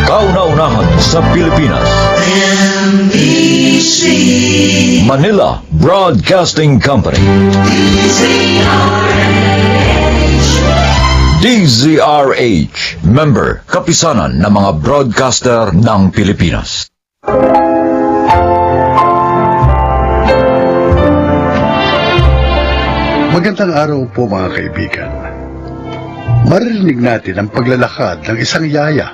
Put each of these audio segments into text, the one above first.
Kauna-unahan sa Pilipinas. NBC Manila Broadcasting Company. DZRH, member, kapisanan ng mga broadcaster ng Pilipinas. Magandang araw po mga kaibigan. Maririnig natin ang paglalakad ng isang yaya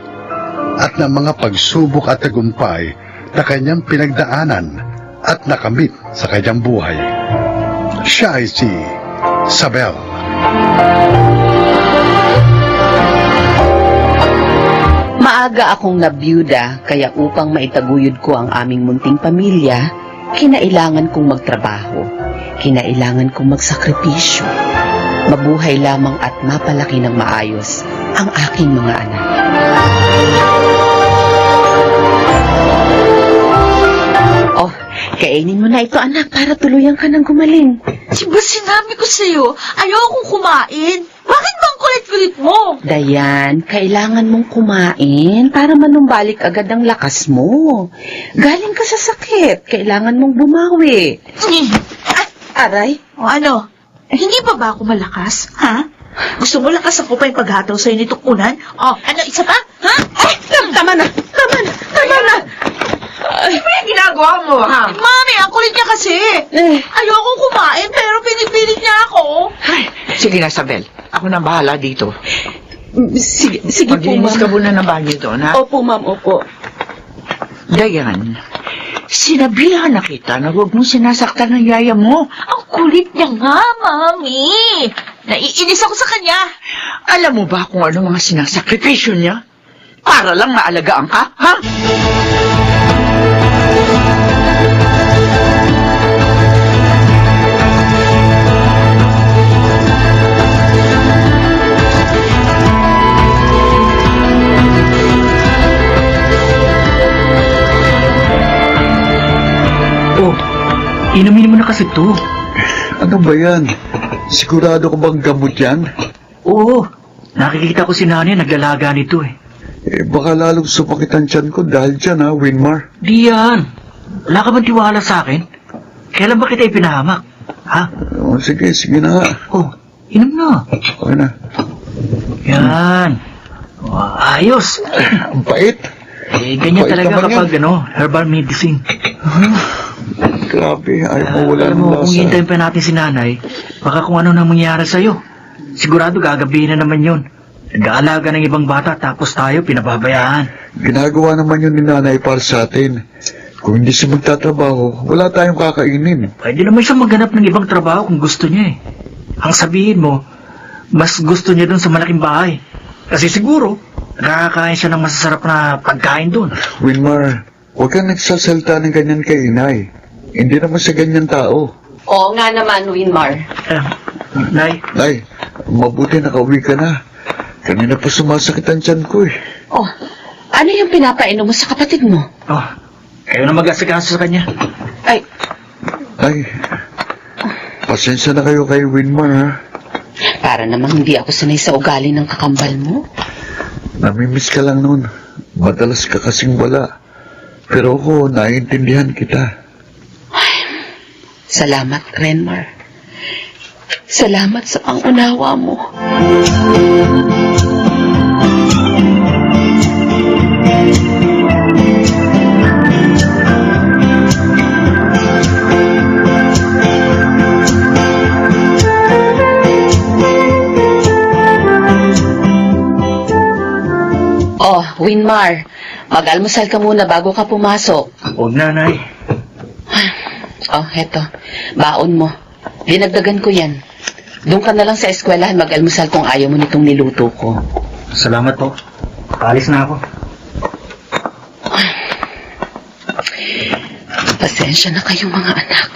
at ng mga pagsubok at tagumpay na kanyang pinagdaanan at nakamit sa kanyang buhay. Siya ay si Sabel. Maaga akong nabiyuda, kaya upang maitaguyod ko ang aming munting pamilya, kinailangan kong magtrabaho. Kinailangan kong magsakripisyo. Mabuhay lamang at mapalaki ng maayos ang aking mga anak. Oh, kainin mo na ito, anak, para tuluyan ka ng gumaling. Diba sinabi ko sa'yo, ayokong kumain. Bakit bang kulit-kulit mo? Dayan, kailangan mong kumain para manumbalik agad ang lakas mo. Galing ka sa sakit, kailangan mong bumawi. Aray? O ano? Hindi pa ba ako malakas? Ha? Gusto mo lakas ako pa yung paghataw sa'yo nitong unan? O, ano, isa pa? Ha? Ay, tama na! Tama na! Tama na! Ano ba yung ginagawa mo, ha? Mami, ang kulit niya kasi. Ayokong kumain, pero pinipilit niya ako. Ay, sige na, Sabel. Ako na bahala dito. Sige po, Maglinis ka ma'am. muna ng banyo doon, ha? Opo, ma'am, opo. Dayan, sinabihan na kita na huwag mong sinasaktan ng yaya mo. Ang kulit niya nga, Mami. Naiinis ako sa kanya. Alam mo ba kung ano mga sinasakripisyo niya? Para lang maalagaan ka, ha? Oh, inumin mo na kasi to. Ano ba yan? Sigurado ko bang gamot yan? Oo, nakikita ko si nanay naglalaga nito eh. Baka lalong sumakit ang tiyan ko dahil dyan ha, Winmar. Di yan. Wala ka bang tiwala sa akin? Kailan ba kita ipinahamak? Ha? Sige na nga. Oh, inom na. Okay na. Yan. Oh, ayos. Ang bait. Ganyan Bait talaga naman kapag herbal medicine. Grabe, ayaw mo wala Alam ng mo, lasa. kung hintayin pa natin si nanay, baka kung ano nang mangyari sa'yo. Sigurado gagabihin na naman yun. Nag-aalaga ng ibang bata tapos tayo pinababayaan. Ginagawa naman yun ni nanay para sa atin. Kung hindi siya magtatrabaho, wala tayong kakainin. Pwede naman siya maghanap ng ibang trabaho kung gusto niya eh. Ang sabihin mo, mas gusto niya dun sa malaking bahay. Kasi siguro, nakakain siya ng masasarap na pagkain dun. Winmar, huwag kang nagsasalta ng ganyan kay inay. Hindi naman siya ganyan tao. Oo nga naman, Winmar. Nay, Nay, mabuti nakauwi ka na. Kanina pa sumasakit ang tiyan ko eh. Oh, ano yung pinapainom mo sa kapatid mo? kayo na mag-asikaso sa kanya. Ay, Ay, pasensya na kayo kay Winmar ha. para namang hindi ako sanay sa ugali ng kakambal mo. Namimiss ka lang noon. Madalas ka kasing wala. Pero ako, naiintindihan kita. Salamat, Renmar. Salamat sa pangunawa mo. Oh, Winmar, mag-almusal ka muna bago ka pumasok. Huwag na, Nay. Oh, heto. Baon mo. Dinagdagan ko yan. Doon ka na lang sa eskwelahan mag-almusal kung ayaw mo nitong niluto ko. Salamat po. Paalis na ako. Pasensya na kayo mga anak.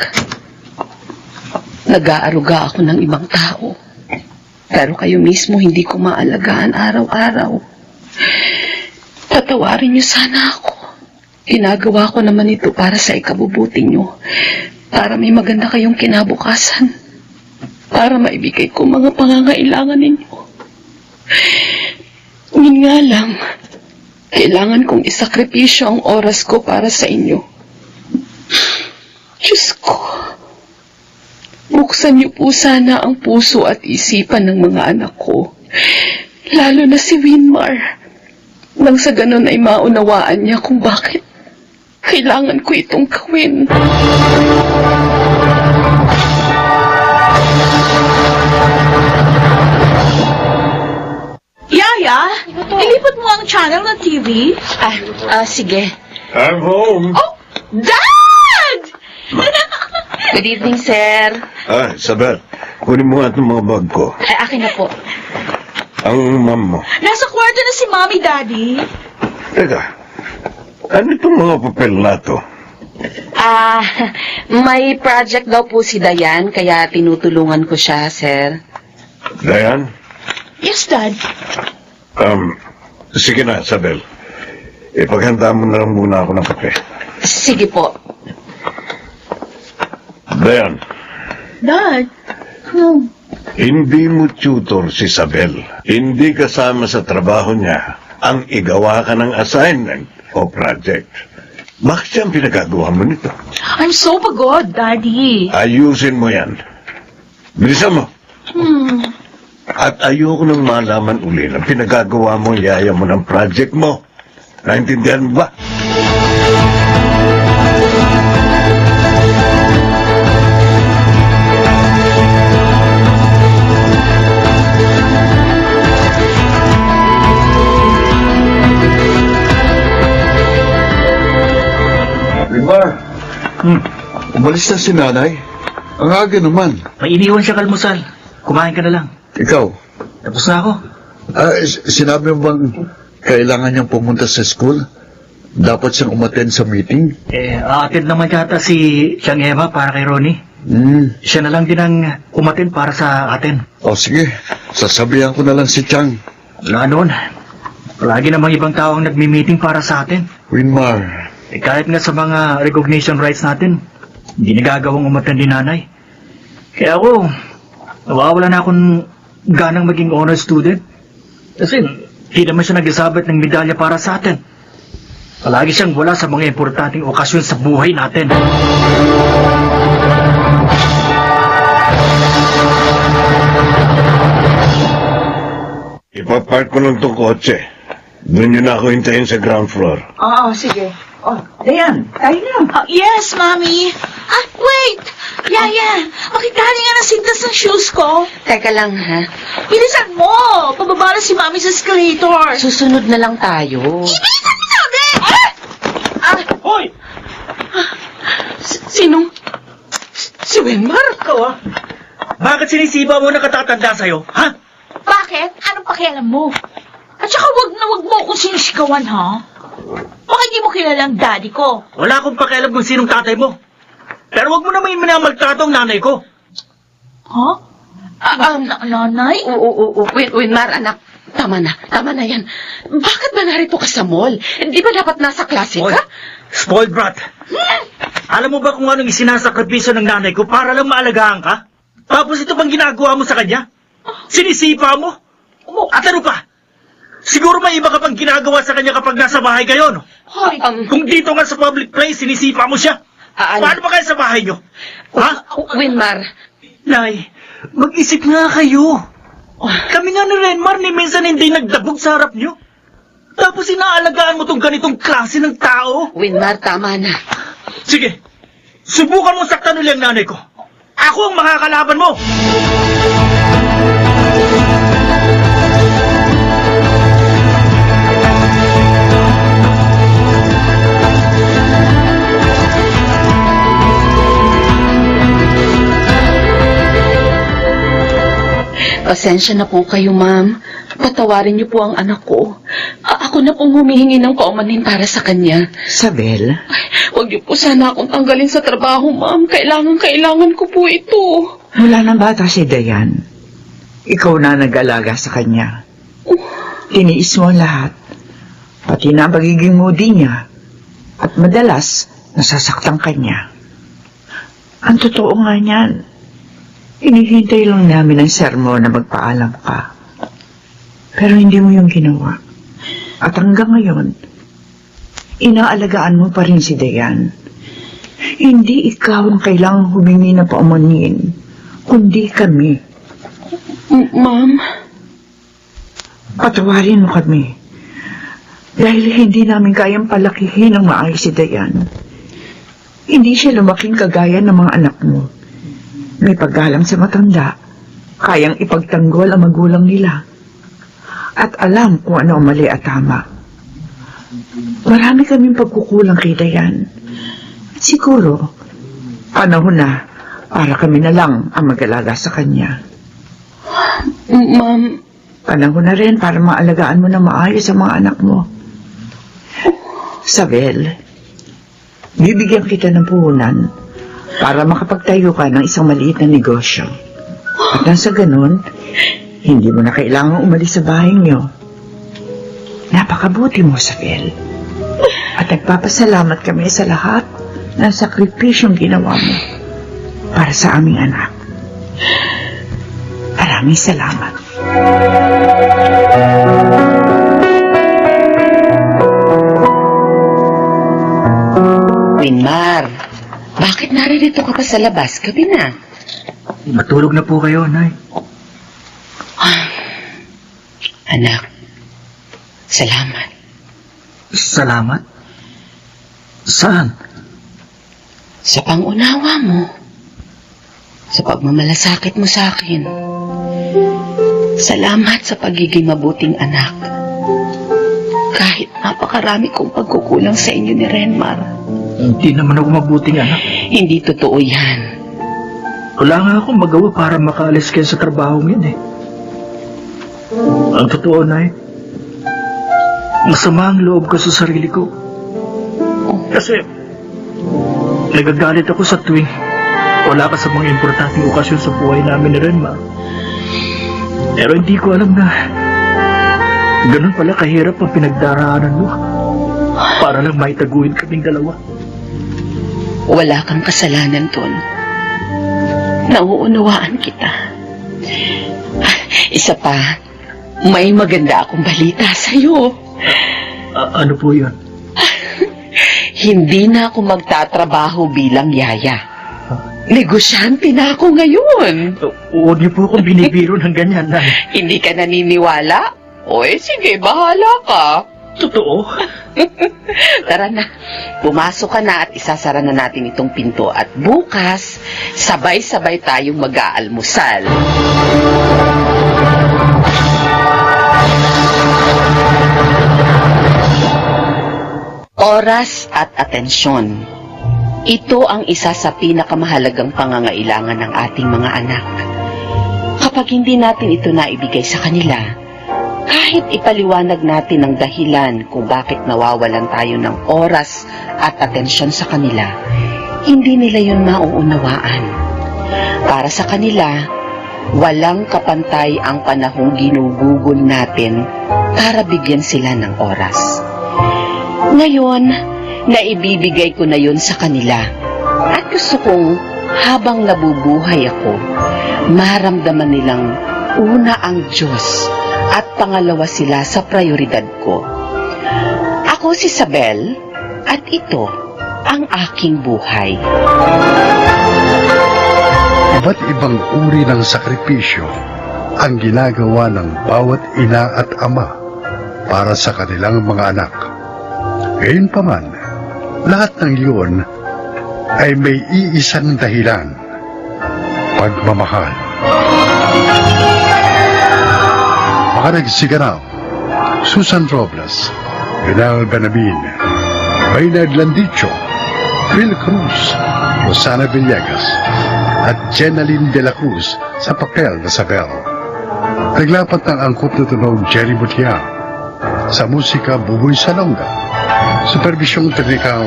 Nag-aaruga ako ng ibang tao. Pero kayo mismo hindi ko maalagaan araw-araw. Patawarin niyo sana ako. Ginagawa ko naman ito para sa ikabubuti niyo. Para may maganda kayong kinabukasan. Para maibigay ko mga pangangailangan ninyo. Yun nga lang, kailangan kong isakripisyo ang oras ko para sa inyo. Diyos ko, buksan niyo po sana ang puso at isipan ng mga anak ko, lalo na si Winmar, nang sa ganun ay maunawaan niya kung bakit kailangan ko itong gawin. Yaya, ilipat mo ang channel ng TV. Sige. I'm home. Oh, Dad! Good evening, sir. Isabel, kunin mo nga itong mga bag ko. Akin na po. Ang mom mo. Nasa kwarto na si Mommy, Daddy. Teka, ano itong mga papel na to? May project daw po si Dayan, kaya tinutulungan ko siya, sir. Dayan? Yes, Dad. Sige na, Isabel. Ipaghanda mo na lang muna ako ng kape. Sige po. Dayan, Dad. hindi mo tutor si Isabel. Hindi kasama sa trabaho niya ang igawa ka ng assignment o project. Bakit siyang pinagagawa mo nito? I'm so pagod, Daddy. Ayusin mo yan. Bilisan mo. At ayoko nang malaman uli na pinagagawa mo ang yaya mo ng project mo. Naintindihan mo ba? Rimar, umalis na si nanay. Ang aga naman. May iniwan siya kalmusal. Kumain ka na lang. Ikaw, Tapos na ako. sinabi mo bang kailangan niyang pumunta sa school? Dapat siyang umattend sa meeting? Aatin naman yata si Chang Eva para kay Ronnie. Siya na lang din ang umatin para sa atin. O sige, sasabihan ko na lang si Chang. Wala noon. Palagi namang ibang tao ang nagmi-meeting para sa atin. Winmar, Kahit nga sa mga recognition rights natin, hindi nagagawang umatin din nanay. Kaya ako, nawawala na akong ganang maging honor student. Kasi hindi naman siya nag-isabit ng medalya para sa atin. Palagi siyang wala sa mga importanteng okasyon sa buhay natin. Ipapark ko lang itong kotse. Doon yun ako hintayin sa ground floor. Oo, sige. Oh, Dayan, tayo na. Yes, Mommy. Wait! Yaya, makitali nga ng sintas ng shoes ko. Teka lang, ha? Bilisan mo! Pababa na si Mommy sa escalator. Susunod na lang tayo. Bilisan mo sabi! Hoy! Sinong? Si Winmar? Ikaw ah! Bakit sinisiba mo na katatanda sa'yo, ha? Bakit? Anong pakialam mo? At saka wag mo akong sinisigawan, ha? Baka hindi mo kilala ang daddy ko. Wala akong pakialam kung sinong tatay mo. Pero wag mo naman minamaltrato ang nanay ko. Ha? Nanay? Winmar, anak. Tama na yan. Bakit ba narito ka sa mall? Di ba dapat nasa klase Hoy, ka? spoiled brat. Alam mo ba kung anong isinasakripisyo ng nanay ko para lang maalagaan ka? Tapos ito bang ginagawa mo sa kanya? Sinisipa mo? At ano pa? Siguro may iba ka pang ginagawa sa kanya kapag nasa bahay kayo, no? Hoy, Kung dito nga sa public place, sinisipa mo siya. Paano ba kayo sa bahay nyo? Ha? Winmar, Nay, mag-isip nga kayo. Kami nga ni Renmar ni minsan hindi nagdabog sa harap nyo. Tapos inaalagaan mo tong ganitong klase ng tao. Winmar, tama na. Sige, subukan mo saktan ulit ang nanay ko. Ako ang makakalaban mo. Pasensya na po kayo, ma'am. Patawarin niyo po ang anak ko. Ako na pong humihingi ng paumanhin para sa kanya. Sabel, Huwag niyo po sana akong tanggalin sa trabaho, ma'am. Kailangan ko po ito. wala nang bata si Dayan. Ikaw na nag-alaga sa kanya. Tiniis mo ang lahat. Pati na ang pagiging moody niya. At madalas, nasasaktan kanya. Ang totoo nga niyan, hinihintay lang namin ang sermon na magpaalam ka. Pero hindi mo yung ginawa. At hanggang ngayon, inaalagaan mo pa rin si Dayan. Hindi ikaw ang kailangang humingi na paumanhin, kundi kami. Ma'am? Patawarin mo kami. Dahil hindi namin kayang palakihin ng maayos si Dayan. Hindi siya lumaking kagaya ng mga anak mo. May paggalang sa matanda, kayang ipagtanggol ang magulang nila. At alam kung ano ang mali at tama. Marami kaming pagkukulang kay Dayan. Siguro, panahon na para kami na lang ang mag-alaga sa kanya. Ma'am? Panahon na rin para maalagaan mo na maayos ang mga anak mo. Sabel, bibigyan kita ng puhunan para makapagtayo ka ng isang maliit na negosyo. At nang sa ganun, hindi mo na kailangang umalis sa bahay niyo. Napakabuti mo, Sabel. At nagpapasalamat kami sa lahat ng sakripisyong ginawa mo para sa aming anak. Maraming salamat. Winmar, bakit naririto ka pa sa labas? Gabi na. Matulog na po kayo, Nay. Anak, salamat. Salamat? Saan? Sa pangunawa mo. Sa pagmamalasakit mo sa akin. Salamat sa pagiging mabuting anak. Kahit napakarami kong pagkukulang sa inyo ni Renmar. Hindi naman ako mabuting anak. Hindi totoo yan. Wala nga akong magawa para makaalis kayo sa trabaho ngayon eh. Ang totoo, Nay, masama ang loob ko sa sarili ko. Kasi, nagagalit ako sa tuwing wala ka sa mga importanteng okasyon sa buhay namin ni Renma. Pero hindi ko alam na ganun pala kahirap ang pinagdaraanan mo para lang maitaguin kaming dalawa. Wala kang kasalanan doon. Nauunawaan kita. Isa pa, may maganda akong balita sa'yo. Ano po yun? Hindi na ako magtatrabaho bilang yaya. Negosyante na ako ngayon. Huwag niyo po akong binibiro ng ganyan, Nay. Hindi ka naniniwala? O sige, bahala ka. Totoo? Tara na, pumasok ka na at isasara na natin itong pinto at bukas, sabay-sabay tayong mag-aalmusal. Oras at atensyon. Ito ang isa sa pinakamahalagang pangangailangan ng ating mga anak. Kapag hindi natin ito naibigay sa kanila, kahit ipaliwanag natin ang dahilan kung bakit nawawalan tayo ng oras at atensyon sa kanila, hindi nila yun mauunawaan. Para sa kanila, walang kapantay ang panahong ginugugol natin para bigyan sila ng oras. Ngayon, naibibigay ko na yun sa kanila at gusto kong habang nabubuhay ako, maramdaman nilang una ang Diyos at pangalawa sila sa prioridad ko. Ako si Sabel at ito ang aking buhay. Iba't ibang uri ng sakripisyo ang ginagawa ng bawat ina at ama para sa kanilang mga anak. Gayunpaman, lahat ng iyon ay may iisang dahilan: pagmamahal. Mga nagsiganap: Susan Robles, Rinal Benabin, Maynard Landicho, Phil Cruz, Rosana Villegas, at Jenaline de la Cruz sa papel na Sabel. Naglapat ng angkop na tunog Jerry Butiang. Sa musika, Buboy Salonga. Supervisyong teknikal,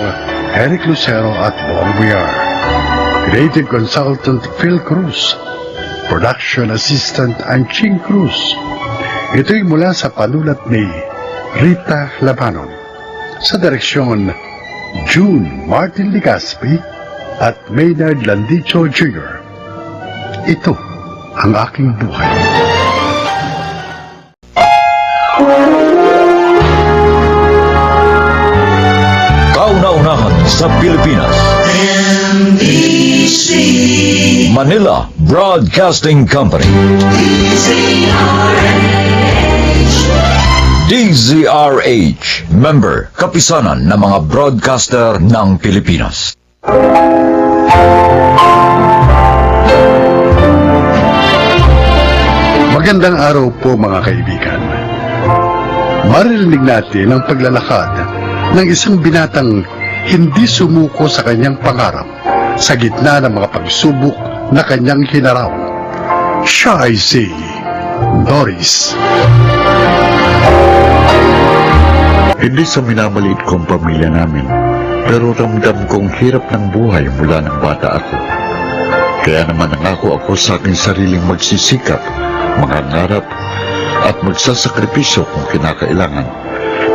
Eric Lucero at Bon Buyar. Creative Consultant Phil Cruz. Production Assistant Anching Cruz. Ito'y mula sa panulat ni Rita Labanon. Sa direksyon, June Martin Ligaspi at Maynard Landicho Jr. Ito ang aking buhay. Manila Broadcasting Company. DZRH, member, kapisanan ng mga broadcaster ng Pilipinas. Magandang araw po mga kaibigan. Maririnig natin ang paglalakad ng isang binatang hindi sumuko sa kanyang pangarap sa gitna ng mga pagsubok na kanyang hinarap. Siya ay si Doris. Hindi sa minamaliit kong pamilya namin, pero ramdam kong hirap ng buhay mula ng bata ako. Kaya naman nangako ako sa aking sariling magsisikap, mangangarap, at magsasakripisyo kung kinakailangan.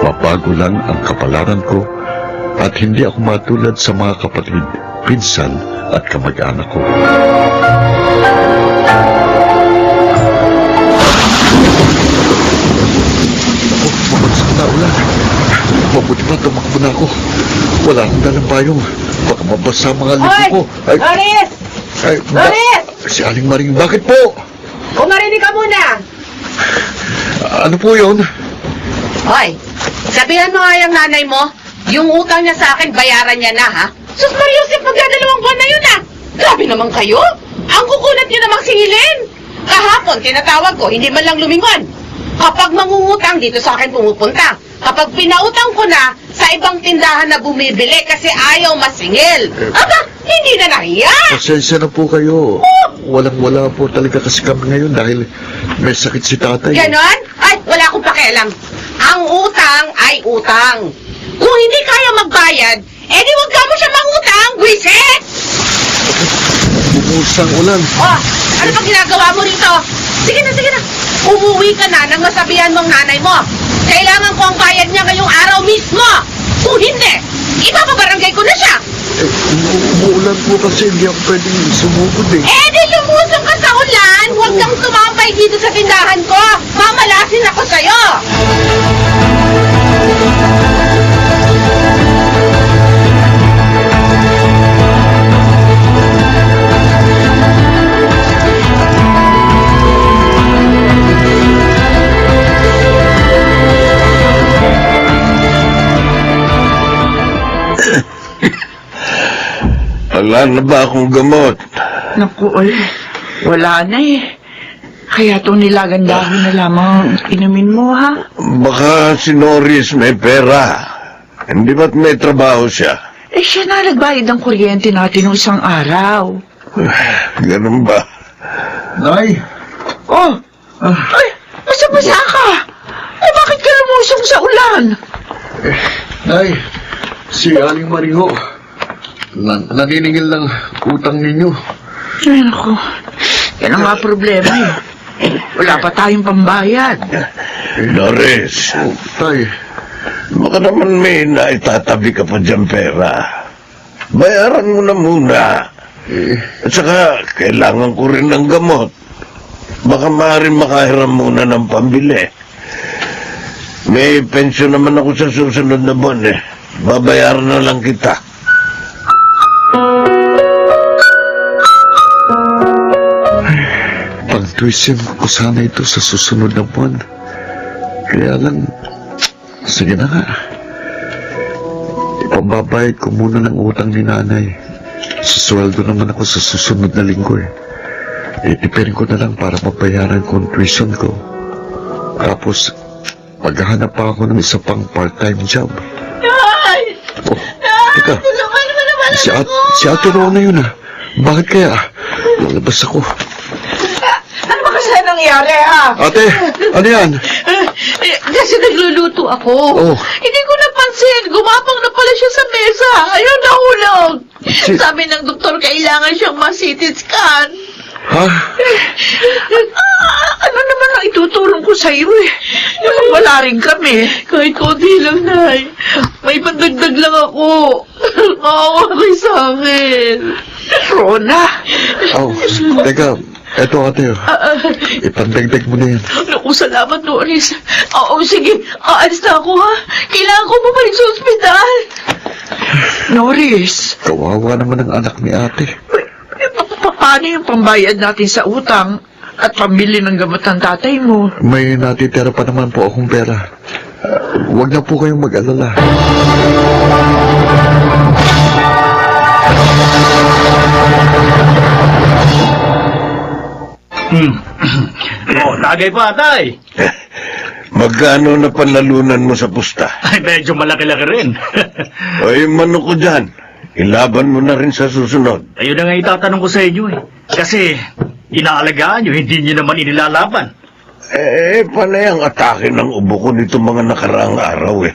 Mabago lang ang kapalaran ko at hindi ako matulad sa mga kapatid, pinsan at kamag-anak ko. Bumagsak na ulan. Mabuti pa tumakbo na ako. Wala akong dalang payong. Baka mabasa ang mga lipo ko. Ay, Doris! ay, Doris! Si Aling Maring, bakit po? Kumarinig ka muna! Ano po yun? Hoy, sabihan mo nga yung nanay mo, yung utang niya sa akin, bayaran niya na, ha? Sus Mariusip, magdadalawang buwan na yun, ha? Grabe naman kayo! Ang kukunat niyo namang singilin! Kahapon, tinatawag ko, hindi man lang lumingon. Kapag mangungutang, dito sa akin pumupunta. Kapag pinautang ko na, sa ibang tindahan na bumibili kasi ayaw masingil. Aba, hindi na nahiya! Pasensya na po kayo. Walang-wala po talaga kasi kami ngayon dahil may sakit si tatay. Ganon? Ay, wala akong pakialam. Ang utang ay utang. Kung hindi kaya magbayad, edi wag ka mo siya mangutang, Gwiset! Bumusang ulan. Oh, ano pang ginagawa mo rito? Sige na, sige na. Umuwi ka na nang masabihan mong nanay mo. Kailangan ko ang bayad niya ngayong araw mismo. Kung hindi, ipapabarangay ko na siya. Umuulan po kasi hindi ako pwedeng sumugod eh. Edi lumusong ka sa ulan, huwag kang tumambay dito sa tindahan ko. Mamalasin ako sa'yo. Wala na ba akong gamot? Naku, wala na eh. Kaya itong nilagang dahon na lamang inumin mo, ha? Baka si Norris may pera. Hindi ba't may trabaho siya? Eh, siya na nagbayad ng kuryente natin ng isang araw. Ganun ba? Nay! Oh! Ay, basa-basa ka! Eh, bakit ka lumusong sa ulan? Nay! Si Aling Maring ho. Naniningil ng utang ninyo. Ay, naku. Yan ang nga problema eh. Wala pa tayong pambayad. Norris, Tay, baka naman may naitatabi ka pa dyan pera. Bayaran mo na muna. At saka, kailangan ko rin ng gamot. Baka maaaring makahiram muna ng pambili. May pensyon naman ako sa susunod na buwan eh. Babayaran na lang kita. pag-tuition ko sana ito sa susunod na buwan. Kaya lang, sige na nga. Ipambabayad ko muna ng utang ni nanay. Sisweldo naman ako sa susunod na linggo eh. Itipirin ko na lang para mabayaran ko ang tuition ko. Tapos, maghahanap pa ako ng isa pang part-time job. Oh, teka. Si Ate Rona yun ah. Bakit kaya? Lalabas ako. Ano ba kasi nangyari, ha? Ate, ano yan? Kasi nagluluto ako. Oh. Hindi ko napansin. Gumapang na pala siya sa mesa. Ayaw nahulog. Sabi ng doktor, kailangan siyang ma-CT scan. Ha? Ano naman ang itutulong ko sa iyo eh? Wala rin kami. Kahit konti lang, Nay. May pandagdag lang ako. Maawa kayo sa akin. Rona. Oh, teka. Eto ate, ipandagdag mo na yan. Naku, salamat, Doris. Oo, sige. Aalis na ako, ha? Kailangan ko bumalik sa ospital. Norris. Kawawa naman ang anak ni ate. paano yung pambayad natin sa utang at pambili ng gamot ng tatay mo? May natitira pa naman po akong pera. Huwag na po kayong mag-alala. Tagay pa, tay. Magkano na panalunan mo sa pusta? Ay, medyo malaki-laki rin. Ay, manok ko dyan. Ilaban mo na rin sa susunod. Ayun na nga itatanong ko sa inyo eh. Kasi, inaalagaan nyo, hindi nyo naman inilalaban. Panay ang atake ng ubo ko nito mga nakaraang araw eh.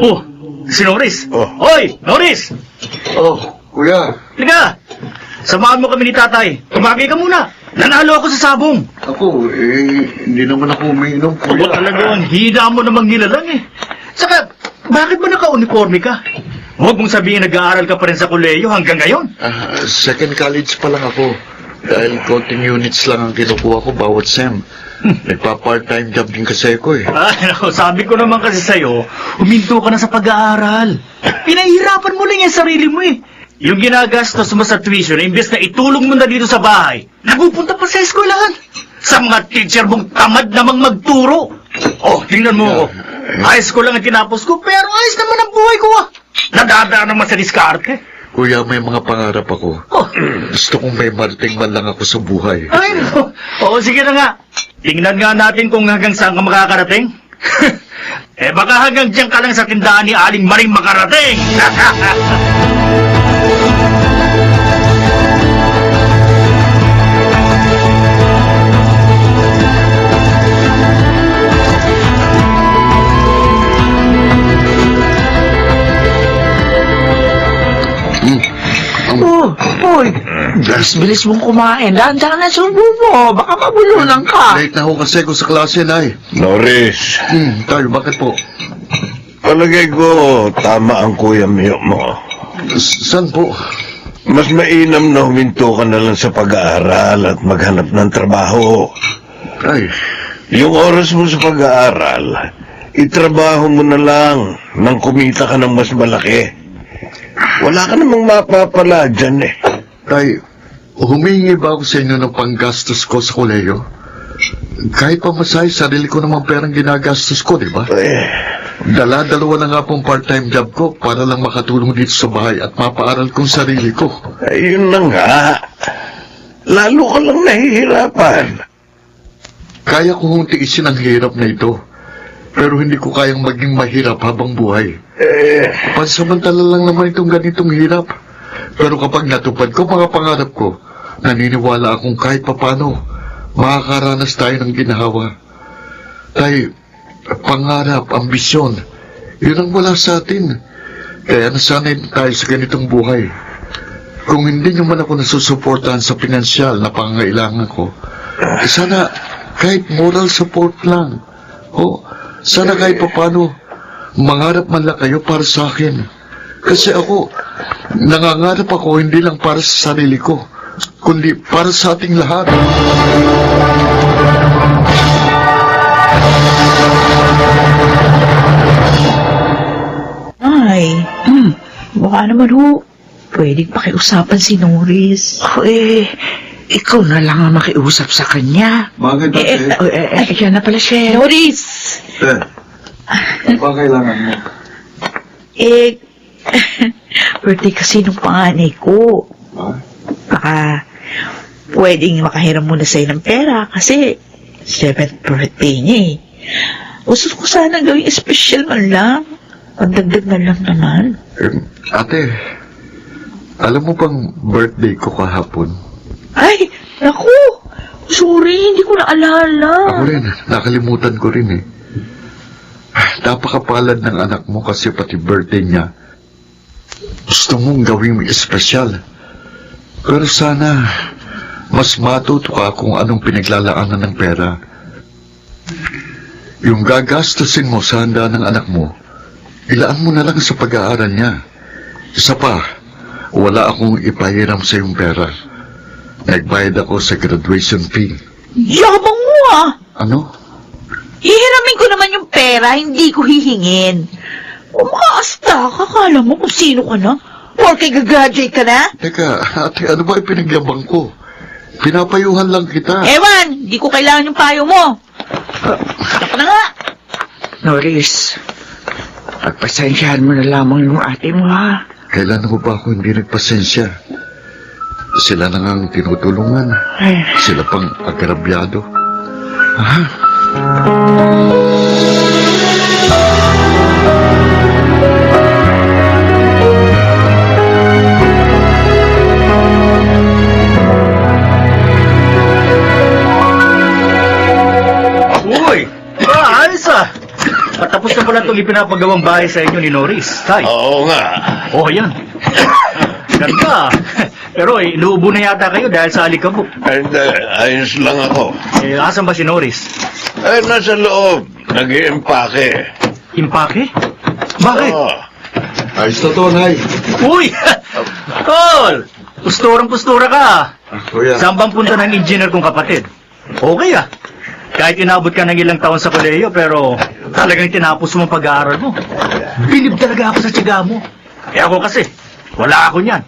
Oh, si Norris. Oh. Hoy, Norris! Oh, kuya. Liga! Samahan mo kami ni tatay. Tumagay ka muna. Nanalo ako sa sabong. Ako, hindi naman ako umiinom, Aba kuya. talaga, ang hina mo namang nilalang eh. Saka, bakit ba naka-uniforme ka? Huwag mong sabihin nag-aaral ka pa rin sa koleyo hanggang ngayon. Second college pa lang ako. Dahil konting units lang ang kinukuha ko bawat sem. Nagpa-part-time job din kasi ako eh. Ay, naku, sabi ko naman kasi sa'yo, huminto ka na sa pag-aaral. Pinahihirapan mo lang yung sarili mo eh. Yung ginagastos mo sa tuition, imbes na itulong mo na dito sa bahay, napupunta pa sa eskwelahan. Sa mga teacher mong tamad namang magturo. Oh, tingnan mo. High school lang ang tinapos ko, pero ayos naman ang buhay ko ah. Nadadaan naman sa diskarte. Kuya, may mga pangarap ako. Oh. Gusto kong may marating man lang ako sa buhay. Ay, no. Oo, sige na nga. Tingnan nga natin kung hanggang saan ka makakarating. Baka hanggang dyan ka lang sa tindahan ni Aling Maring makarating. Oh, hoy, bilis mong kumain. Dahan-dahan na subo mo. Baka mabulunan ka. Late na ako kasi ko sa klase, Nay. Norris, Tayo, bakit po? palagay ko tama ang kuya Mio mo. Saan po? Mas mainam na huminto ka na lang sa pag-aaral at maghanap ng trabaho. Ay, Yung oras mo sa pag-aaral, itrabaho mo na lang nang kumita ka ng mas malaki. Wala ka namang mapapala dyan eh. Tay, humingi ba ako sa inyo ng panggastos ko sa koleyo? Kahit pa masay, sarili ko namang perang ginagastos ko, di ba? Dala-dalawa na nga pong part-time job ko para lang makatulong dito sa bahay at mapaaral kong sarili ko. Ayun na nga. Lalo ka lang nahihirapan. Kaya ko hong tiisin ang hirap na ito, pero hindi ko kayang maging mahirap habang buhay. Pansamantala lang naman itong ganitong hirap. Pero kapag natupad ko mga pangarap ko, naniniwala akong kahit papano, makakaranas tayo ng ginhawa. Tay, pangarap, ambisyon, yun ang wala sa atin. Kaya nasanay tayo sa ganitong buhay. Kung hindi nyo man ako nasusuportahan sa pinansyal na pangangailangan ko, sana kahit moral support lang. O, sana kahit papano, mangarap man lang kayo para sa akin. Kasi ako, nangangarap ako hindi lang para sa sarili ko, kundi para sa ating lahat. Ay, baka naman ho, pwedeng pakiusapan si Norris. Ikaw na lang ang makiusap sa kanya. Bakit Yan na pala siya. Norris! Ano kailangan mo? Birthday kasi nung panganay ko. Baka pwedeng makahiram muna sa'yo ng pera kasi 7th birthday niya eh. Gusto ko sana gawing special man lang. Pagdagdag na lang naman. Ate, alam mo bang birthday ko kahapon? Ay, naku! Sorry, hindi ko naalala. Ako rin, nakalimutan ko rin eh. Napakapalad ng anak mo kasi pati birthday niya. Gusto mong gawing espesyal. Pero sana, mas matuto ka kung anong pinaglalaanan ng pera. Yung gagastusin mo sa handa ng anak mo, ilaan mo na lang sa pag-aaral niya. Isa pa, wala akong ipahiram sa iyong pera. Nagbayad ako sa graduation fee. Yabang mo ah! Ano? Hihiramin ko naman yung pera, hindi ko hihingin. Umaasta, kakala mo kung sino ka na. Porke gagraduate ka na? Teka, ate, ano ba ipinagyabang ko? Pinapayuhan lang kita. Ewan, di ko kailangan yung payo mo. Ako na nga. Norris, pagpasensyahan mo na lamang yung ate mo, ha? Kailan ko ba ako hindi nagpasensya? Sila na ngang tinutulungan. Ay, Sila pang agrabyado. Uy! Ayos ah! Patapos na pala itong ipinapagawang bahay sa inyo ni Norris. Tay. Oo nga. Oh, yan. Ganda. Pero inuubo na yata kayo dahil sa alikabok. And, ayos lang ako. Asan ba si Norris? Nasa loob. Nag-iimpake. Impake? Bakit? Oo. Ayos na to, Nay. Uy! Tol! Pusturang-pustura ka. Kuya. Saan bang punta ng engineer kong kapatid? Okay ah. Kahit inabot ka ng ilang taon sa kolehiyo, pero talagang tinapos mo ang pag-aaral mo. Bilib talaga ako sa tiyaga mo. Eh ako kasi, wala ako niyan.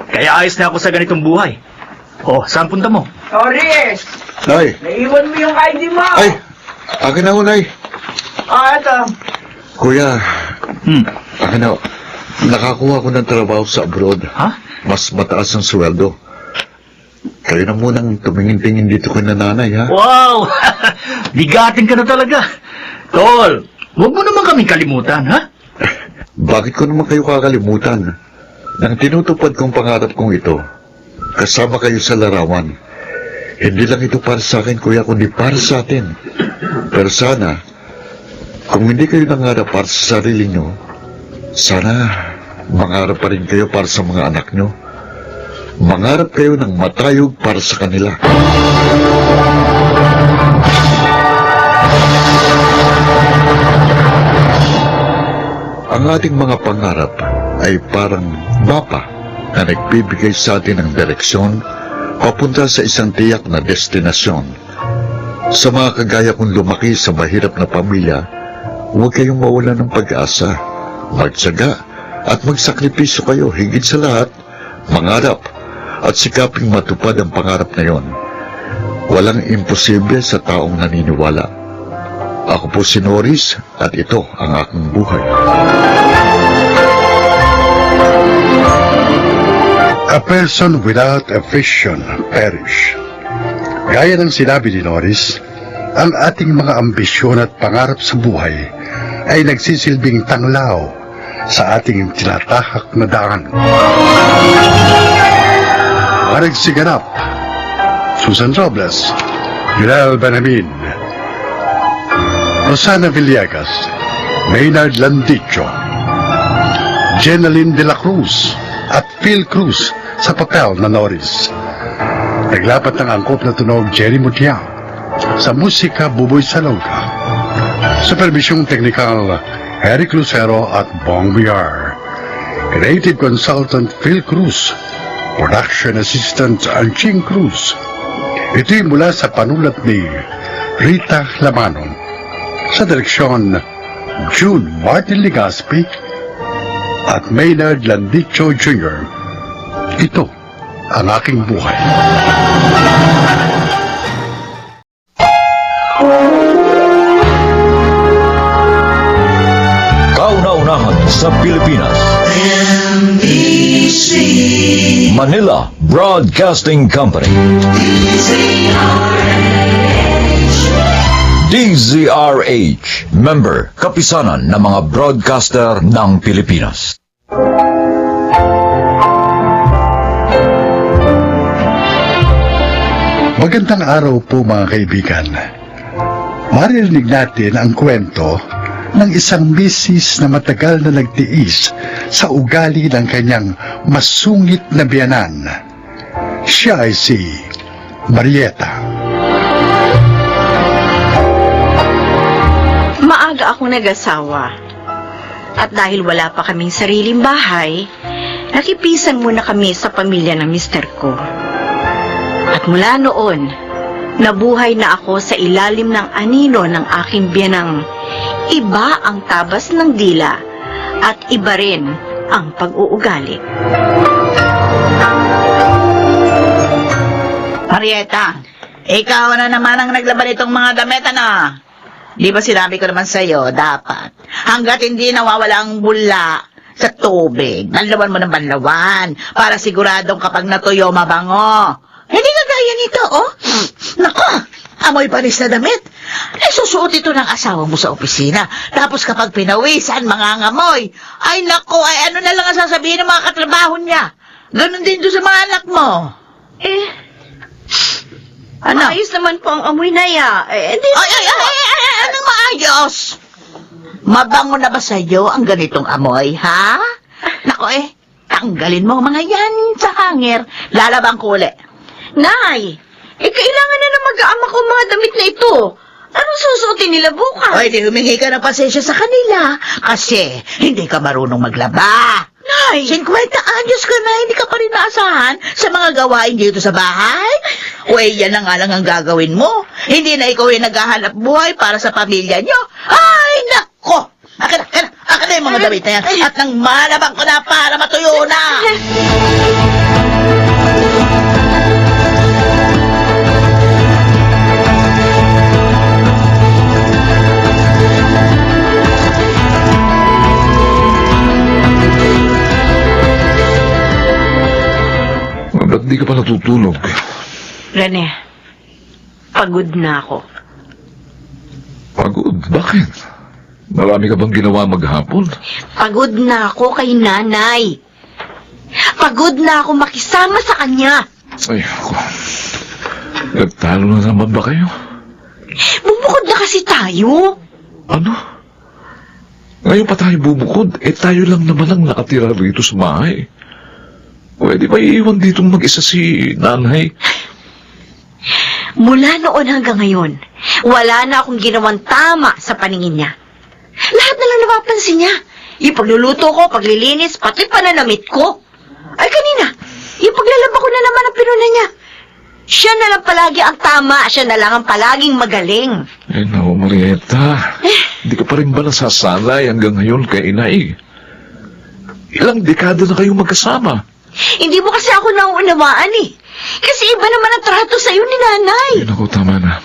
Kaya ayos na ako sa ganitong buhay. Oh, saan punta mo? Norris! Nay. Naiwan mo yung ID mo! Ay! Akin na ho, Nay. Ito. Kuya, Hmm. akin na ho. Nakakuha ko ng trabaho sa abroad. Ha? Mas mataas ang sweldo. Kayo na munang tumingin-tingin dito kay nanay, ha? Wow! Bigatin ka na talaga. Tol, huwag mo naman kaming kalimutan, ha? Bakit ko naman kayo kakalimutan? Nang tinutupad kong pangarap kong ito, kasama kayo sa larawan. Hindi lang ito para sa akin, kuya, kundi para sa atin. Pero sana, kung hindi kayo nangarap para sa sarili nyo, sana mangarap pa rin kayo para sa mga anak nyo. Mangarap kayo ng matayog para sa kanila. Ang ating mga pangarap ay parang mapa na nagbibigay sa atin ng direksyon papunta sa isang tiyak na destinasyon. Sa mga kagaya kong lumaki sa mahirap na pamilya, huwag kayong mawala ng pag-asa. Magtyaga at magsakripisyo kayo, higit sa lahat, mangarap at sikaping matupad ang pangarap na yon. Walang imposible sa taong naniniwala. Ako po si Norris at ito ang aking buhay. A person without a vision perish. Gaya ng sinabi ni Norris, ang ating mga ambisyon at pangarap sa buhay ay nagsisilbing tanglaw sa ating tinatahak na daan. Marag Siganap, Susan Robles, Gilal Benamin, Rosana Villegas, Maynard Landicho, Jenaline de la Cruz at Phil Cruz sa papel na Norris. Naglapat ng angkop na tunog Jerry Mutiao, sa musika Buboy Salonga, supervisyong teknikal Eric Lucero at Bong Villar, creative consultant Phil Cruz, production assistant Anching Cruz. Ito'y mula sa panulat ni Rita Lamanon, sa direksyon June Martin Ligaspi at Maynard Landicho Jr. Ito ang aking buhay. Kauna-unahan sa Pilipinas. Manila Broadcasting Company. DZRH, member, kapisanan ng mga broadcaster ng Pilipinas. Magandang araw po mga kaibigan. Maririnig natin ang kwento ng isang misis na matagal na nagtiis sa ugali ng kanyang masungit na biyanan. Siya ay si Marieta. Maaga akong nag-asawa. At dahil wala pa kaming sariling bahay, nakipisan muna kami sa pamilya ng mister ko. At mula noon, nabuhay na ako sa ilalim ng anino ng aking biyanang. Iba ang tabas ng dila at iba rin ang pag-uugali. Marieta, ikaw na naman ang naglaban itong mga damit, ano? Di ba sinabi ko naman sa'yo, dapat, hanggat hindi nawawala ang bula sa tubig, banlawan mo ng banlawan, para siguradong kapag natuyo, mabango. Hindi ka gaya nito, oh. Nako, amoy panis na damit. Susuot ito ng asawa mo sa opisina. Tapos kapag pinawisan, mangangamoy. Ay nako, ay ano na lang ang sasabihin ng mga katrabaho niya. Ganon din doon sa mga anak mo. Ano? Maayos naman po ang amoy na ya. Anong maayos? Mabango na ba sa'yo ang ganitong amoy, ha? Nako tanggalin mo mga yan sa hanger. Lalabang ko uli. Nay, kailangan na mag-aama ko mga damit na ito. Anong susuotin nila bukas? Di humingi ka ng pasensya sa kanila. Kasi hindi ka marunong maglaba. Nay! 50 anyos ka na, hindi ka pa rin naasahan sa mga gawain dito sa bahay? Yan na nga lang ang gagawin mo. Hindi na ikaw yung naghahanap buhay para sa pamilya nyo. Ay, nako! Akin na yung mga damit na yan. At nang malabang ko na para matuyo na. Ba't di ka pa natutulog? Rene, pagod na ako. Pagod? Bakit? Marami ka bang ginawa maghapon? Pagod na ako kay nanay. Pagod na ako makisama sa kanya. Ay, ako. Nagtalo na naman ba kayo? Bumukod na kasi tayo. Ano? Ngayon pa tayo bubukod? Tayo lang naman ang nakatira rito sa bahay. Pwede ba iiwan ditong mag-isa si nanay? Mula noon hanggang ngayon, wala na akong ginawang tama sa paningin niya. Lahat na lang napapansin niya. Yung pagluluto ko, paglilinis, pati pananamit ko. Ay kanina, yung paglalaba ko na naman ang pinuna niya. Siya na lang palagi ang tama, siya na lang ang palaging magaling. Naku, Marieta. Hindi ka pa rin ba nasasanay hanggang ngayon kay inay? Ilang dekada na kayong magkasama. Hindi mo kasi ako nauunawaan eh. Kasi iba naman ang trato sa'yo ni nanay. Ay, naku, tama na.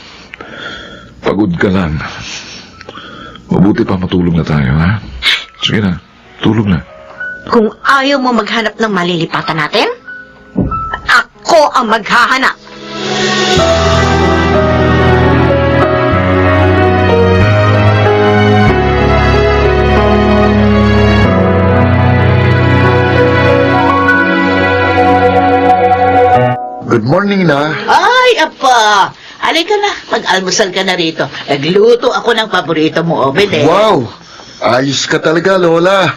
Pagod ka lang. Mabuti pa matulog na tayo, ha? Sige na, tulog na. Kung ayaw mo maghanap ng malilipatan natin, ako ang maghahanap. Good morning na. Ay, apa! Halika na, mag-almusal ka na rito. Nagluto ako ng paborito mo, Obed, Wow! Ayos ka talaga, Lola.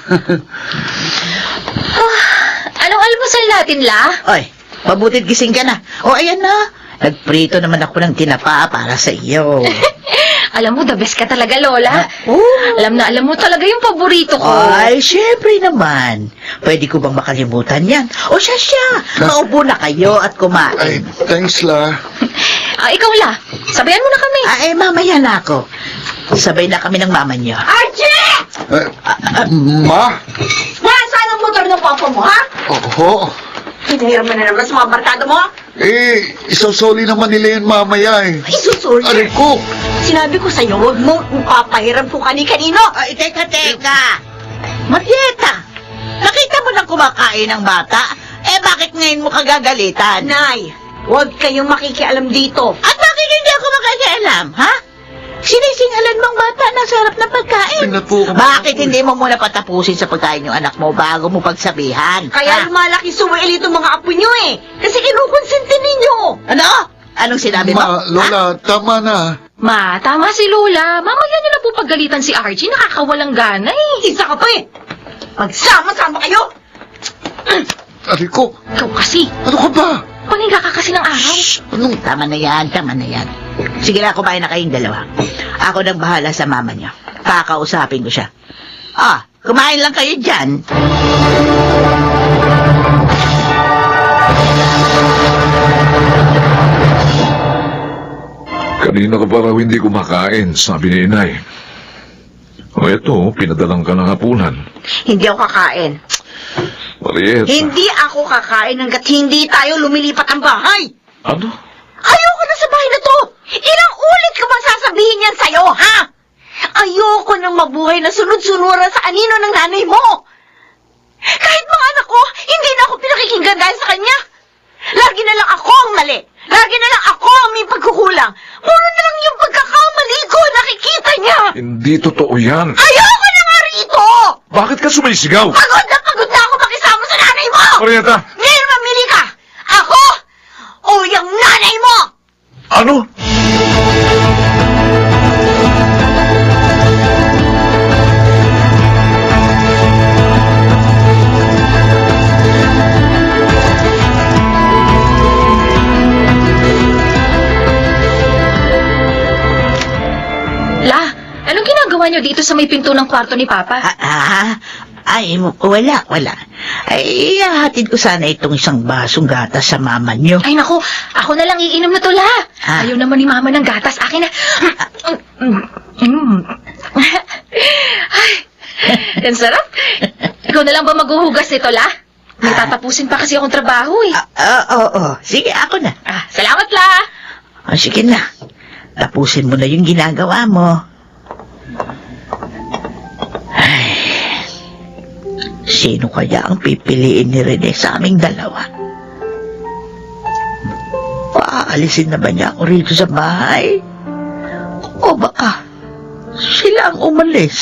Anong almusal natin, La? Oy, pabutid gising ka na. Ayan na. Nagprito naman ako ng tinapa para sa iyo. Alam mo, the best ka talaga, Lola. Oh. Alam mo talaga yung paborito ko. Ay, syempre naman. Pwede ko bang makalimutan yan? Siya. Maupo na kayo at kumain. Ay, thanks, La. Ikaw, La. Sabayan mo na kami. Mamaya na ako. Sabay na kami ng mama niyo. Archie! Ma? Nasaan ang motor ng papa mo, ha? Oo. Hinahiram mo na naman sa mga barkada mo? Isosoli naman nila yun mamaya eh. Ay, susuri. Aray ko! Sinabi ko sa'yo, huwag mong ipapahiram kung kani-kanino. Ay, teka. Marieta, nakita mo na kumakain ng bata? Bakit ngayon mo kagagalitan? Nay, huwag kayong makikialam dito. At bakit hindi ako makakaalam, ha? Sinisingalan mong bata na sarap ng pagkain. Bakit hindi mo muna patapusin sa pagkain yung anak mo bago mo pagsabihan? Kaya lumalaki suwail itong mga apo nyo eh. Kasi kinukonsente ninyo. Ano? Anong sinabi mo? Ma, Lola, tama na. Ma, tama si Lola. Mamaya niyo na po paggalitan si Archie. Nakakawalang gana eh. Isa ka pa eh. Magsama-sama kayo. Aray ko! Ikaw kasi. Ano ka ba? Paninga ka kasi ng araw. Anong... Tama na yan. Sige na, kumain na kayong dalawa. Ako nang bahala sa mama niya. Kakausapin ko siya. Kumain lang kayo dyan. Kanina ka pa raw hindi kumakain, sabi ni inay. Eto, pinadalang ka ng hapunan. Hindi ako kakain. Marieta. Hindi ako kakain hanggat hindi tayo lumilipat ang bahay. Ano? Ayoko na sa bahay na to. Ilang ulit ko bang sasabihin yan sa'yo, ha? Ayoko nang mabuhay na sunod-sunuran sa anino ng nanay mo. Kahit mga anak ko, hindi na ako pinakikinggan dahil sa kanya. Lagi na lang ako ang mali. Lagi na lang ako ang may pagkukulang. Puro na lang yung pagkakamali ko, nakikita niya. Hindi totoo yan. Ayoko na nga rito. Bakit ka sumisigaw? Pagod na ako makisama sa nanay mo. Marieta! Ngayon mamili ka. Ako o yung nanay mo. Ano? La, anong ginagawa niyo dito sa may pinto ng kwarto ni Papa? Ay, wala. Ay, ihahatid ko sana itong isang basong gatas sa mama niyo. Ay naku, ako na lang iinom na to, La. Ah. Ayaw naman ni Mama ng gatas. Akin na. Ay, ang sarap. Ikaw na lang ba maghuhugas nito, La? May tatapusin pa kasi akong trabaho eh. Oo. Sige, ako na. Salamat, La. Sige na. Tapusin mo na yung ginagawa mo. Ay, sino kaya ang pipiliin ni Rene sa aming dalawa? Paalisin na ba niya ako rito sa bahay? O baka sila ang umalis?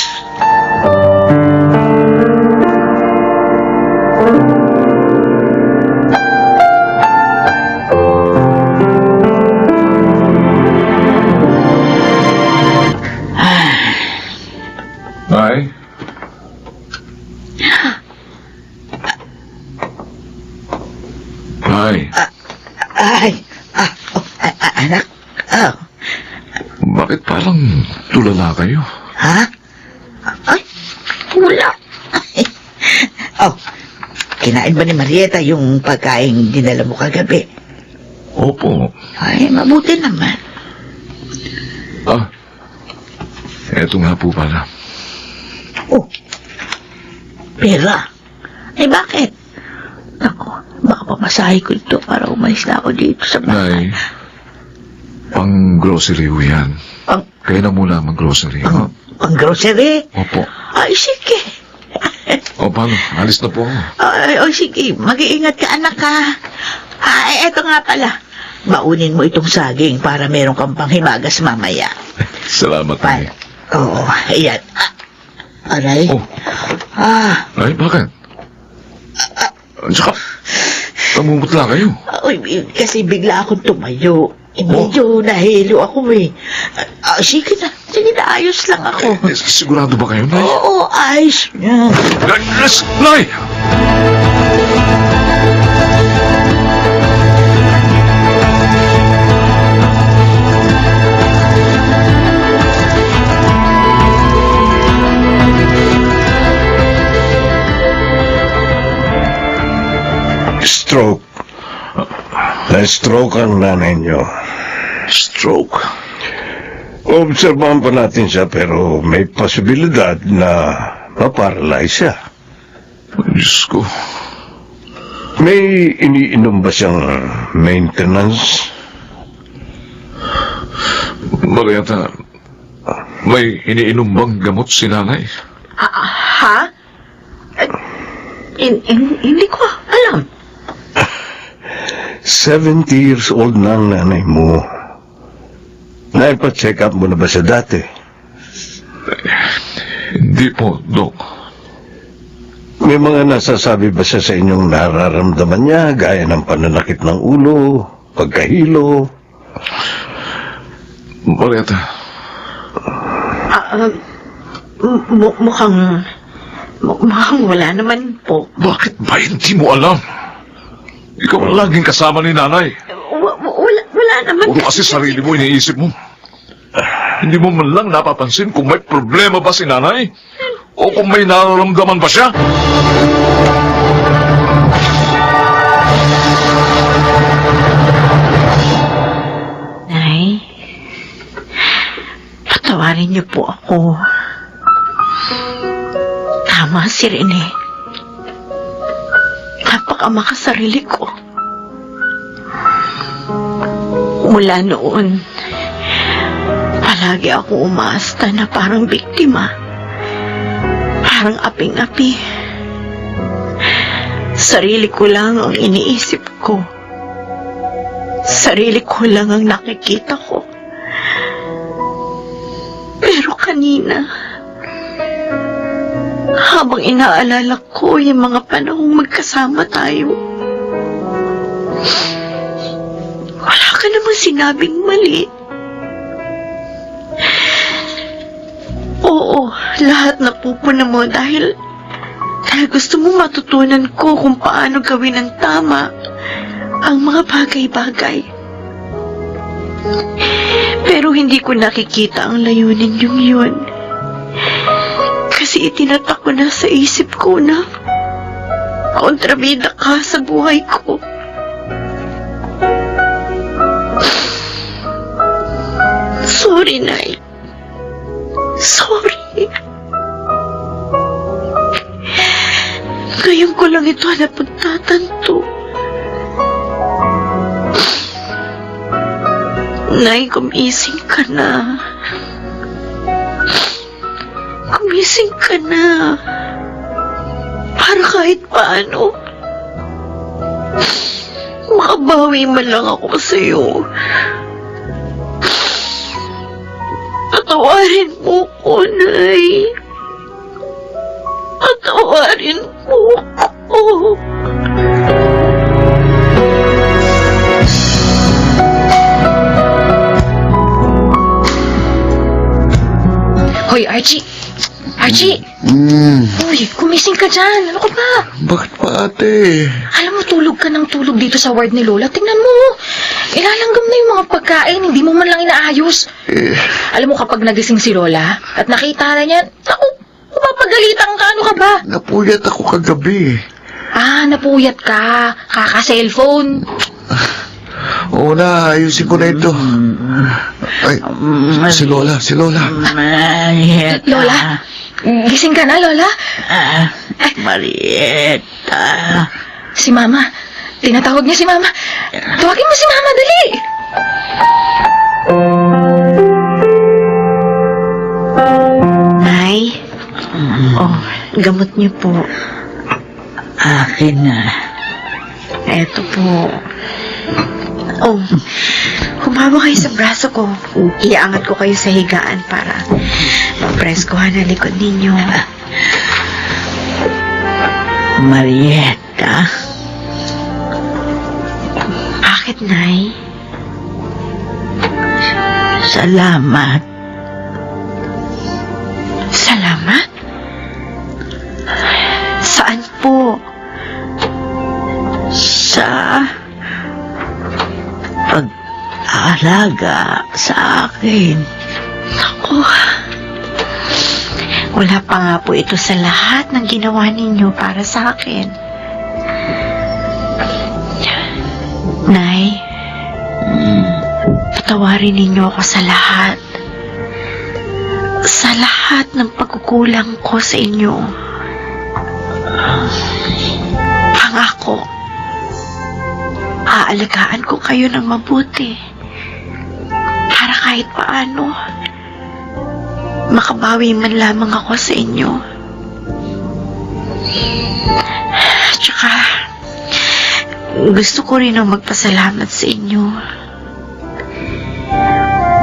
Nay? Nay, Anak, bakit parang tulala kayo? ha? Ay, wala. Kinain ba ni Marieta yung pagkain dinala mo kagabi? Opo. Ay, mabuti naman. Eto nga po pala. Pera? Ay, bakit? Ako, baka pamasahe ko ito para umalis na ako dito sa bahay. Nay, pang-grocery ho yan. Kayo na muna mag-grocery. Pang-grocery? Opo. Ay, sige. O, paano? Alis na po ako. Ay, sige. Mag-iingat ka, anak, ha? Ay, eto nga pala. Baunin mo itong saging para meron kang panghimagas mamaya. Salamat, Nay. Oo, ayan. Aray. Oh. Ay, bakit? Tsaka, namumutla kayo. Kasi bigla akong tumayo. Medyo nahilo ako eh. Sige na, ayos lang ako. Sigurado ba kayo, Nay? Oo, ayos yan. Nay! Stroke. Na-stroke ang nanay niyo. Stroke? Obserbahan pa natin siya pero may posibilidad na maparalyze siya. Diyos ko. May iniinom ba siyang maintenance? Marieta, may iniinom bang gamot si nanay? Ha? Hindi ko alam. 70 years old na ang nanay mo. Naipa-check up mo na ba siya dati? Hindi po, Dok. May mga nasasabi ba siya sa inyong nararamdaman niya, gaya ng pananakit ng ulo, pagkahilo? Marieta. Mukhang wala naman po. Bakit ba hindi mo alam? Ikaw ang laging kasama ni nanay. Wala naman. Puro kasi sarili mo iniisip mo. Hindi mo man lang napapansin kung may problema ba si nanay? O kung may nararamdaman ba siya? Nay, patawarin niyo po ako. Tama si Rene. napakama ka sarili ko. Mula noon, palagi ako umaasta na parang biktima. Parang aping-api. Sarili ko lang ang iniisip ko. Sarili ko lang ang nakikita ko. Pero kanina, habang inaalala ko yung mga panahong magkasama tayo, wala ka namang sinabing mali. Oo, lahat napupuna mo dahil gusto mo matutunan ko kung paano gawin ng tama ang mga bagay-bagay. Pero hindi ko nakikita ang layunin yung yun. Kasi itinatak ko na sa isip ko na kontrabida ka sa buhay ko. Sorry, Nay. Sorry. Ngayon ko lang ito napagtatanto. Nay, gumising ka na. Gumising ka na. Para kahit paano, makabawi man lang ako sa'yo. Patawarin mo ko, Nay. Patawarin mo ko. Hoy, Archie! Archie! Uy, gumising ka dyan. Ano ka ba? Bakit pa, ate? Alam mo, tulog ka ng tulog dito sa ward ni Lola. Tingnan mo. Ilalanggam na yung mga pagkain. Hindi mo man lang inaayos. Alam mo, kapag nagising si Lola at nakita na niya, ako, mapapagalitan ka. Ano ka ba? Napuyat ako kagabi. Ah, napuyat ka. Kaka-cellphone. Oo na, ayusin ko na ito. Ay, si Lola. Lola? Gising ka na, Lola? Marieta. Si Mama. Tinatawag niya si Mama. Tawagin mo si Mama, dali. Nay? Oh, gamot niyo po. Akin na. Eto po. Oh, humawa kayo sa braso ko. Iaangat ko kayo sa higaan para mapreskohan ang likod ninyo. Marieta. Bakit, Nay? Salamat. Salamat? Saan po? Sa pag-aalaga sa akin. Ako, wala pa nga po ito sa lahat ng ginawa ninyo para sa akin. Nay, patawarin ninyo ako sa lahat. Sa lahat ng pagkukulang ko sa inyo. Pangako, aalagaan ko kayo ng mabuti. Para kahit paano, makabawi man lamang ako sa inyo. Tsaka, gusto ko rin ang magpasalamat sa inyo.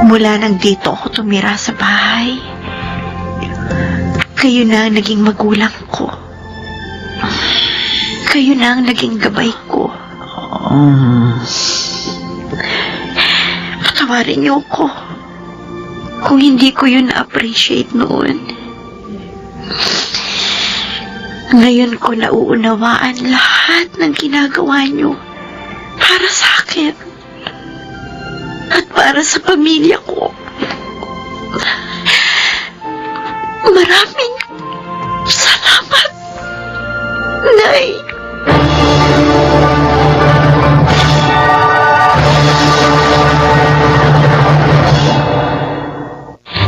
Mula nang dito ako tumira sa bahay, kayo na ang naging magulang ko. Kayo na ang naging gabay ko. Patawarin niyo ko kung hindi ko yun na-appreciate noon. Ngayon ko nauunawaan lahat ng ginagawa niyo para sa akin at para sa pamilya ko. Maraming salamat, Nay.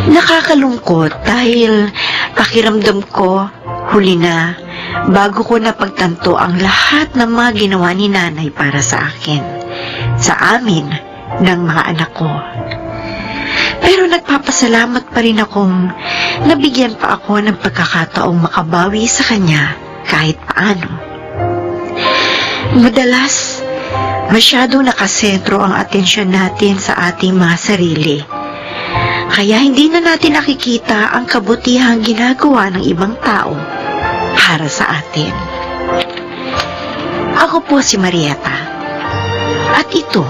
Nakakalungkot dahil pakiramdam ko huli na bago ko napagtanto ang lahat ng mga ginawa ni nanay para sa akin, sa amin, ng mga anak ko. Pero nagpapasalamat pa rin akong nabigyan pa ako ng pagkakataong makabawi sa kanya kahit paano. Madalas, masyado nakasentro ang atensyon natin sa ating mga sarili. Kaya hindi na natin nakikita ang kabutihang ginagawa ng ibang tao para sa atin. Ako po si Marieta. At ito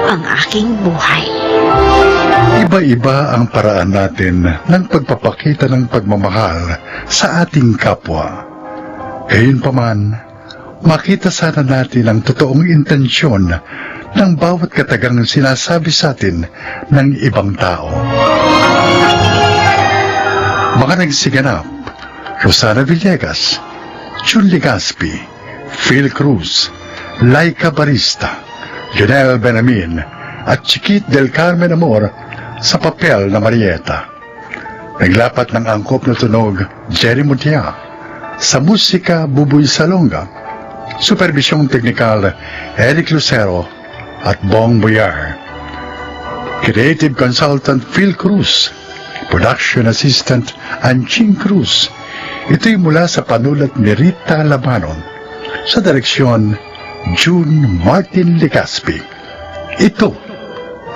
ang aking buhay. Iba-iba ang paraan natin ng pagpapakita ng pagmamahal sa ating kapwa. Gayunpaman, makita sana natin ang totoong intensyon ng bawat katagang sinasabi sa atin ng ibang tao. Mga nagsiganap: Rosana Villegas, Jun Legaspi, Phil Cruz, Laika Barista, Jonel Benamin, at Chiquit del Carmen Amor sa papel na Marieta. Naglapat ng angkop na tunog, Jerry Mutia. Sa musika, Buboy Salonga. Supervisyong teknikal, Eric Lucero at Bong Boyar. Creative consultant, Phil Cruz. Production assistant, Anching Cruz. Ito'y mula sa panulat ni Rita Labanon. Sa direksyon, June Martin Legaspi. Ito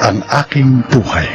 ang aking buhay.